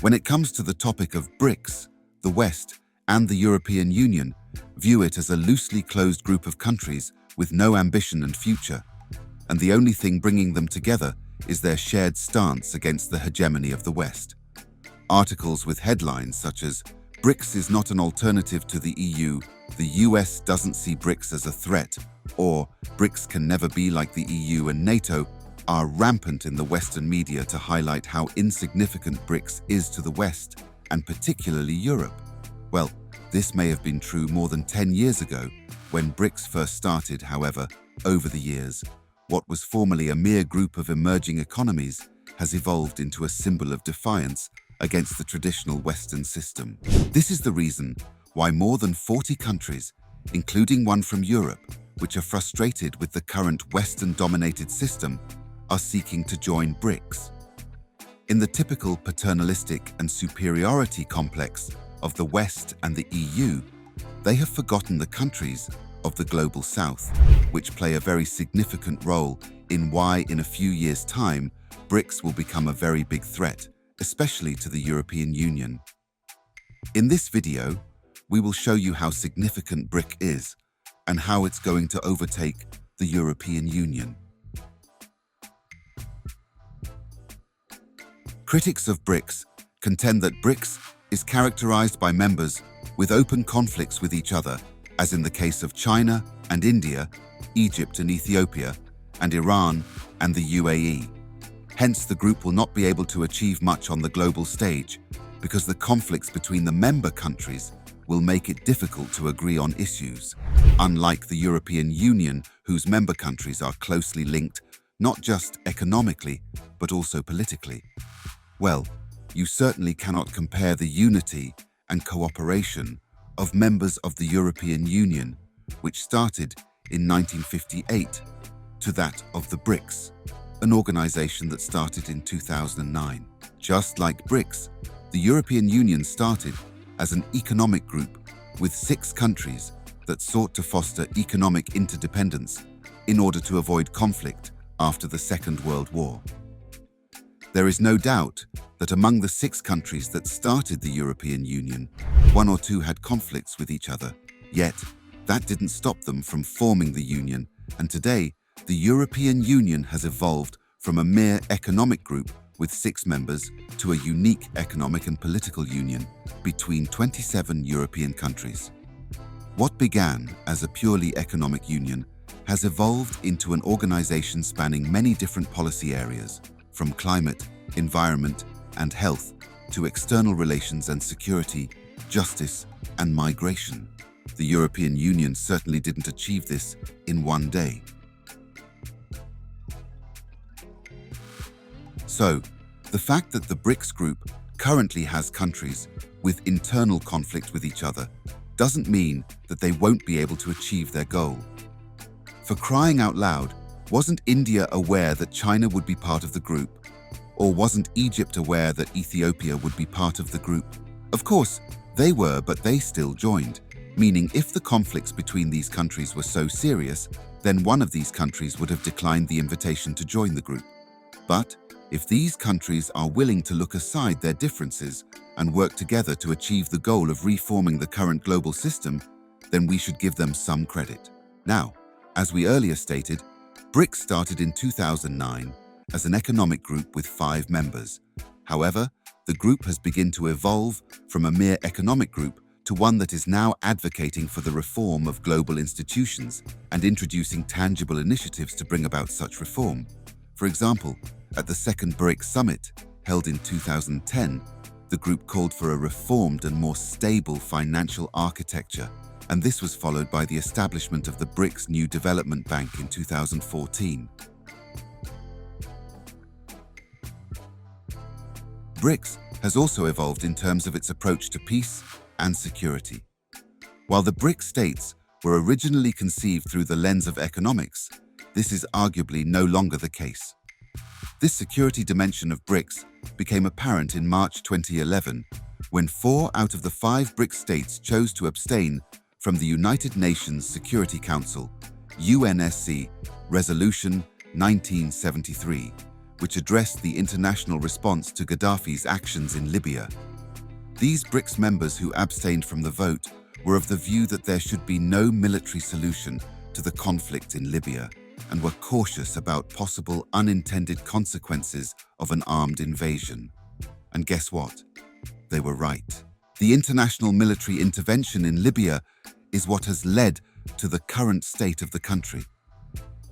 When it comes to the topic of BRICS, the West and the European Union view it as a loosely closed group of countries with no ambition and future, and the only thing bringing them together is their shared stance against the hegemony of the West. Articles with headlines such as "BRICS is not an alternative to the EU, the US doesn't see BRICS as a threat," or "BRICS can never be like the EU and NATO," are rampant in the Western media to highlight how insignificant BRICS is to the West, and particularly Europe. Well, this may have been true more than 10 years ago, when BRICS first started. However, over the years, what was formerly a mere group of emerging economies has evolved into a symbol of defiance against the traditional Western system. This is the reason why more than 40 countries, including one from Europe, which are frustrated with the current Western-dominated system, are seeking to join BRICS. In the typical paternalistic and superiority complex of the West and the EU, they have forgotten the countries of the Global South, which play a very significant role in why, in a few years' time, BRICS will become a very big threat, especially to the European Union. In this video, we will show you how significant BRIC is and how it's going to overtake the European Union. Critics of BRICS contend that BRICS is characterized by members with open conflicts with each other, as in the case of China and India, Egypt and Ethiopia, and Iran and the UAE. Hence, the group will not be able to achieve much on the global stage because the conflicts between the member countries will make it difficult to agree on issues, unlike the European Union, whose member countries are closely linked not just economically, but also politically. Well, you certainly cannot compare the unity and cooperation of members of the European Union, which started in 1958, to that of the BRICS, an organization that started in 2009. Just like BRICS, the European Union started as an economic group with 6 countries that sought to foster economic interdependence in order to avoid conflict after the Second World War. There is no doubt that among the 6 countries that started the European Union, 1 or 2 had conflicts with each other. Yet, that didn't stop them from forming the Union, and today, the European Union has evolved from a mere economic group with 6 members to a unique economic and political union between 27 European countries. What began as a purely economic union has evolved into an organization spanning many different policy areas, from climate, environment, and health to external relations and security, justice, and migration. The European Union certainly didn't achieve this in one day. So, the fact that the BRICS group currently has countries with internal conflict with each other doesn't mean that they won't be able to achieve their goal. For crying out loud, wasn't India aware that China would be part of the group? Or wasn't Egypt aware that Ethiopia would be part of the group? Of course, they were, but they still joined, meaning if the conflicts between these countries were so serious, then one of these countries would have declined the invitation to join the group. But if these countries are willing to look aside their differences and work together to achieve the goal of reforming the current global system, then we should give them some credit. Now, as we earlier stated, BRICS started in 2009 as an economic group with 5 members. However, the group has begun to evolve from a mere economic group to one that is now advocating for the reform of global institutions and introducing tangible initiatives to bring about such reform. For example, at the second BRIC summit, held in 2010, the group called for a reformed and more stable financial architecture, and this was followed by the establishment of the BRICS New Development Bank in 2014. BRICS has also evolved in terms of its approach to peace and security. While the BRIC states were originally conceived through the lens of economics, this is arguably no longer the case. This security dimension of BRICS became apparent in March 2011, when 4 out of the 5 BRIC states chose to abstain from the United Nations Security Council, UNSC, Resolution 1973, which addressed the international response to Gaddafi's actions in Libya. These BRICS members who abstained from the vote were of the view that there should be no military solution to the conflict in Libya and were cautious about possible unintended consequences of an armed invasion. And guess what? They were right. The international military intervention in Libya is what has led to the current state of the country.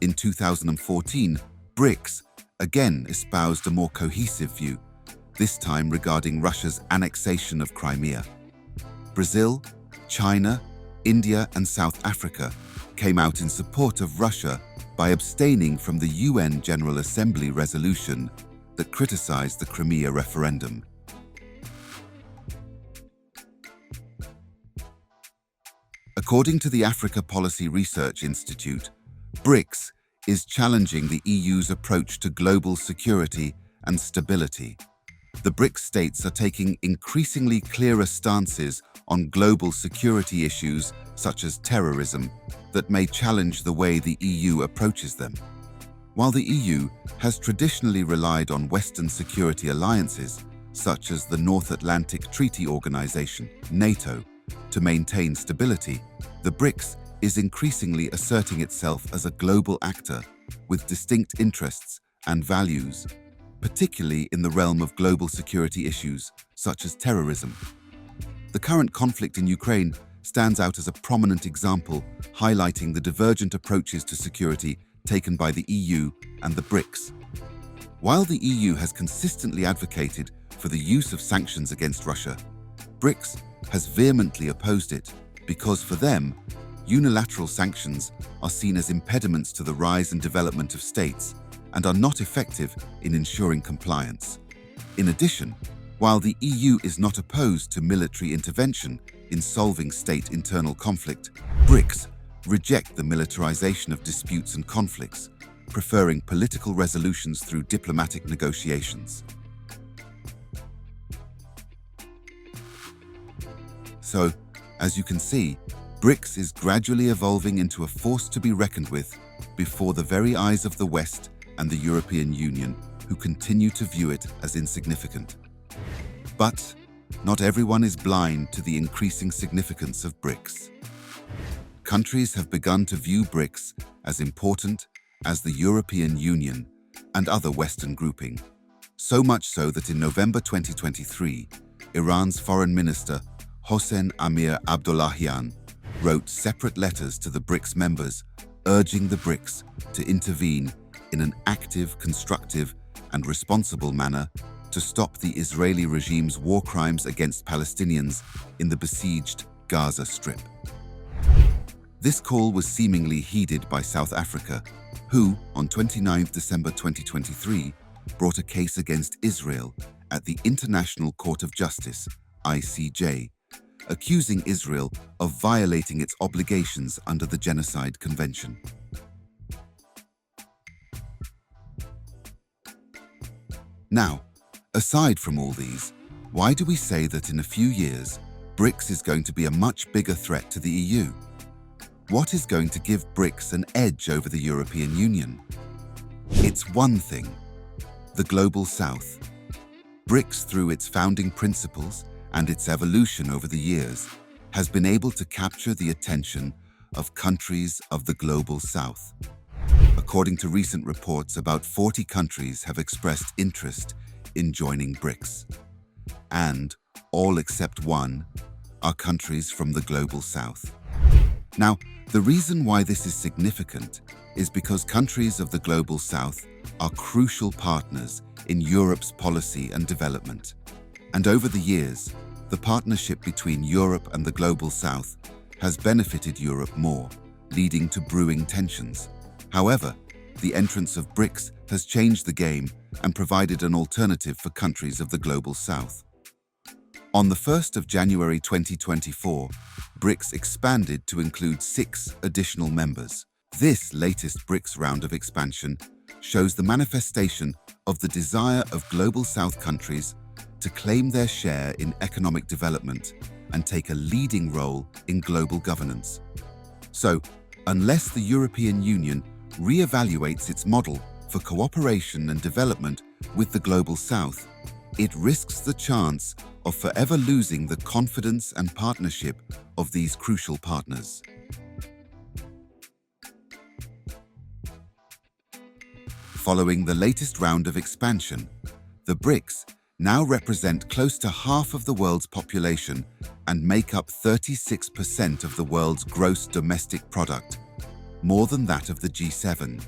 In 2014, BRICS again espoused a more cohesive view, this time regarding Russia's annexation of Crimea. Brazil, China, India, and South Africa came out in support of Russia by abstaining from the UN General Assembly resolution that criticized the Crimea referendum. According to the Africa Policy Research Institute, BRICS is challenging the EU's approach to global security and stability. The BRICS states are taking increasingly clearer stances on global security issues such as terrorism that may challenge the way the EU approaches them. While the EU has traditionally relied on Western security alliances, such as the North Atlantic Treaty Organization, NATO, to maintain stability, the BRICS is increasingly asserting itself as a global actor with distinct interests and values, particularly in the realm of global security issues such as terrorism. The current conflict in Ukraine stands out as a prominent example, highlighting the divergent approaches to security taken by the EU and the BRICS. While the EU has consistently advocated for the use of sanctions against Russia, BRICS has vehemently opposed it because for them, unilateral sanctions are seen as impediments to the rise and development of states and are not effective in ensuring compliance. In addition, while the EU is not opposed to military intervention in solving state internal conflict, BRICS reject the militarization of disputes and conflicts, preferring political resolutions through diplomatic negotiations. So, as you can see, BRICS is gradually evolving into a force to be reckoned with before the very eyes of the West and the European Union, who continue to view it as insignificant. But not everyone is blind to the increasing significance of BRICS. Countries have begun to view BRICS as important as the European Union and other Western grouping, so much so that in November 2023, Iran's Foreign Minister Hossein Amir-Abdollahian wrote separate letters to the BRICS members, urging the BRICS to intervene in an active, constructive, and responsible manner to stop the Israeli regime's war crimes against Palestinians in the besieged Gaza Strip. This call was seemingly heeded by South Africa, who, on 29 December 2023, brought a case against Israel at the International Court of Justice, ICJ, accusing Israel of violating its obligations under the Genocide Convention. Now, aside from all these, why do we say that in a few years, BRICS is going to be a much bigger threat to the EU? What is going to give BRICS an edge over the European Union? It's one thing: the Global South. BRICS, through its founding principles and its evolution over the years, has been able to capture the attention of countries of the Global South. According to recent reports, about 40 countries have expressed interest in joining BRICS. And all except one are countries from the Global South. Now, the reason why this is significant is because countries of the Global South are crucial partners in Europe's policy and development. And over the years, the partnership between Europe and the Global South has benefited Europe more, leading to brewing tensions. However, the entrance of BRICS has changed the game and provided an alternative for countries of the Global South. On the 1st of January 2024, BRICS expanded to include 6 additional members. This latest BRICS round of expansion shows the manifestation of the desire of Global South countries to claim their share in economic development and take a leading role in global governance. So, unless the European Union reevaluates its model for cooperation and development with the Global South, it risks the chance of forever losing the confidence and partnership of these crucial partners. Following the latest round of expansion, the BRICS now represent close to half of the world's population and make up 36% of the world's gross domestic product, more than that of the G7.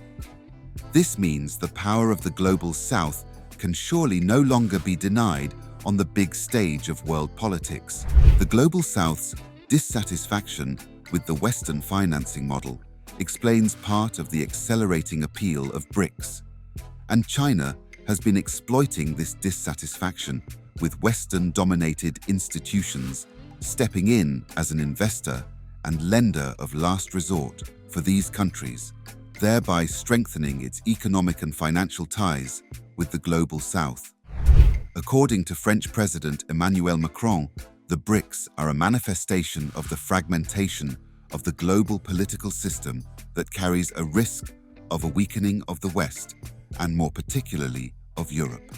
This means the power of the Global South can surely no longer be denied on the big stage of world politics. The Global South's dissatisfaction with the Western financing model explains part of the accelerating appeal of BRICS. And China has been exploiting this dissatisfaction, with Western-dominated institutions stepping in as an investor and lender of last resort for these countries, thereby strengthening its economic and financial ties with the Global South. According to French President Emmanuel Macron, the BRICS are a manifestation of the fragmentation of the global political system that carries a risk of a weakening of the West, and more particularly of Europe.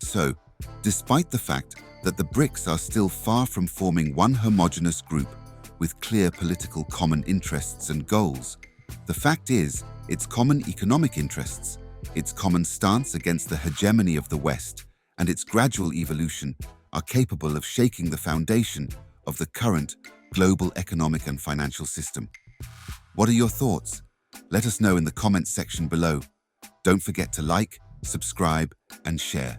So, despite the fact that the BRICS are still far from forming one homogeneous group with clear political common interests and goals, the fact is, its common economic interests, its common stance against the hegemony of the West, and its gradual evolution are capable of shaking the foundation of the current global economic and financial system. What are your thoughts? Let us know in the comments section below. Don't forget to like, subscribe, and share.